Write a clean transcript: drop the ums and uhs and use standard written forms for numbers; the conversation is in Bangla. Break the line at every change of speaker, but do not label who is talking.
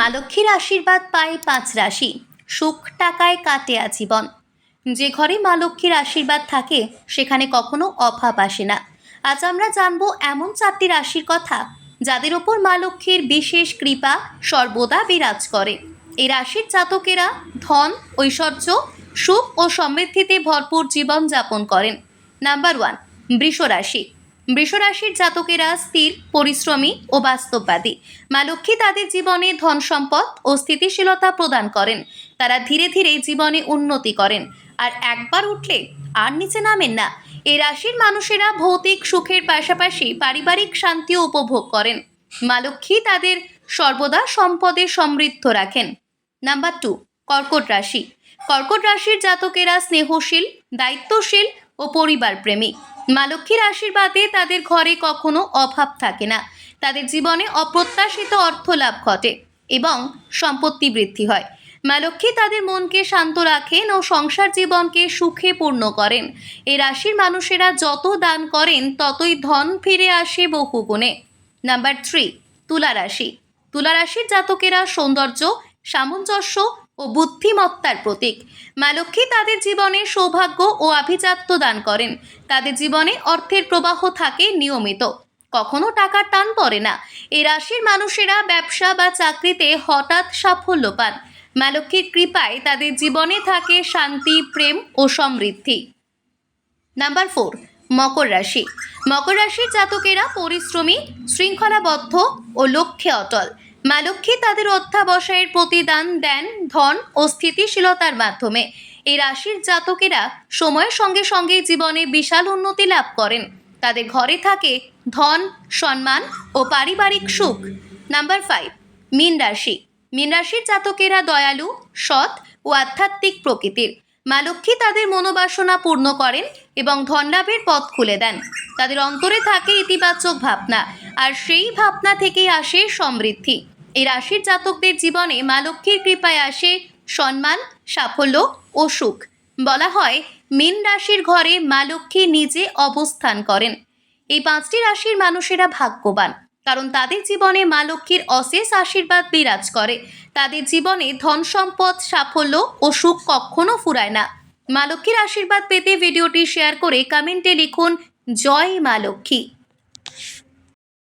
মা লক্ষ্মীর আশীর্বাদ পায় 5 রাশি। সুখ টাকায় কাটে আজীবন। যে ঘরে মা লক্ষ্মীর আশীর্বাদ থাকে সেখানে কখনো অভাব আসে না। আজ আমরা জানবো এমন 4টি রাশির কথা যাদের ওপর মা লক্ষ্মীর বিশেষ কৃপা সর্বদা বিরাজ করে। এই রাশির জাতকেরা ধন, ঐশ্বর্য, সুখ ও সমৃদ্ধিতে ভরপুর জীবন যাপন করেন। নাম্বার 1, বৃষ রাশি। বৃষ রাশির জাতকেরা স্থির, পরিশ্রমী ও বাস্তববাদী। মা লক্ষ্মী তাদের জীবনে ধন সম্পদ ও স্থিতিশীলতা প্রদান করেন। তারা ধীরে ধীরে জীবনে উন্নতি করেন আর একবার উঠলে আর নিচে নামেন না। এই রাশির মানুষেরা ভৌতিক সুখের পাশাপাশি পারিবারিক শান্তিও উপভোগ করেন। মা লক্ষ্মী তাদের সর্বদা সম্পদে সমৃদ্ধ রাখেন। নাম্বার 2, কর্কট রাশি। কর্কট রাশির জাতকেরা স্নেহশীল, দায়িত্বশীল ও পরিবার প্রেমী। মা লক্ষ্মীর আশীর্বাদে তাদের ঘরে কখনো অভাব থাকে না। তাদের জীবনে অপ্রত্যাশিত অর্থ লাভ ঘটে এবং সম্পত্তি বৃদ্ধি হয়। মা লক্ষ্মী তাদের মনকে শান্ত রাখেন ও সংসার জীবনকে সুখে পূর্ণ করেন। এই রাশির মানুষেরা যত দান করেন ততই ধন ফিরে আসে বহুগুণে। নাম্বার 3, তুলা রাশি। তুলা রাশির জাতকেরা সৌন্দর্য, সামঞ্জস্য ও বুদ্ধিমত্তার প্রতীক। মা লক্ষ্মী তাদের জীবনে সৌভাগ্য ও আভিজাত্য দান করেন। তাদের জীবনে অর্থের প্রবাহ থাকে নিয়মিত, কখনো টাকার টান পড়ে না। এই রাশির মানুষেরা ব্যবসা বা চাকরিতে হঠাৎ সাফল্য পান। মা লক্ষ্মীর কৃপায় তাদের জীবনে থাকে শান্তি, প্রেম ও সমৃদ্ধি। নাম্বার 4, মকর রাশি। মকর রাশির জাতকেরা পরিশ্রমী, শৃঙ্খলাবদ্ধ ও লক্ষ্যে অটল। মা লক্ষ্মী তাদের অধ্যাবসায়ের প্রতিদান দেন ধন ও স্থিতিশীলতার মাধ্যমে। এই রাশির জাতকেরা সময়ের সঙ্গে সঙ্গে জীবনে বিশাল উন্নতি লাভ করেন। তাদের ঘরে থাকে ধন, সম্মান ও পারিবারিক সুখ। নাম্বার 5, মীন রাশি। মীন রাশির জাতকেরা দয়ালু, সৎ ও আধ্যাত্মিক প্রকৃতির। মা লক্ষ্মী তাদের মনোবাসনা পূর্ণ করেন এবং ধনলাভের পথ খুলে দেন। তাদের অন্তরে থাকে ইতিবাচক ভাবনা আর সেই ভাবনা থেকেই আসে সমৃদ্ধি। এই রাশির জাতকদের জীবনে মা লক্ষ্মীর কৃপায় আসে সম্মান, সাফল্য ও সুখ। বলা হয় মীন রাশির ঘরে মা লক্ষ্মী নিজে অবস্থান করেন। এই 5টি রাশির মানুষেরা ভাগ্যবান, কারণ তাদের জীবনে মা লক্ষ্মীর অশেষ আশীর্বাদ বিরাজ করে। তাদের জীবনে ধন সম্পদ, সাফল্য ও সুখ কখনো ফুরায় না। মা লক্ষ্মীর আশীর্বাদ পেতে ভিডিওটি শেয়ার করে কমেন্টে লিখুন জয় মা লক্ষ্মী।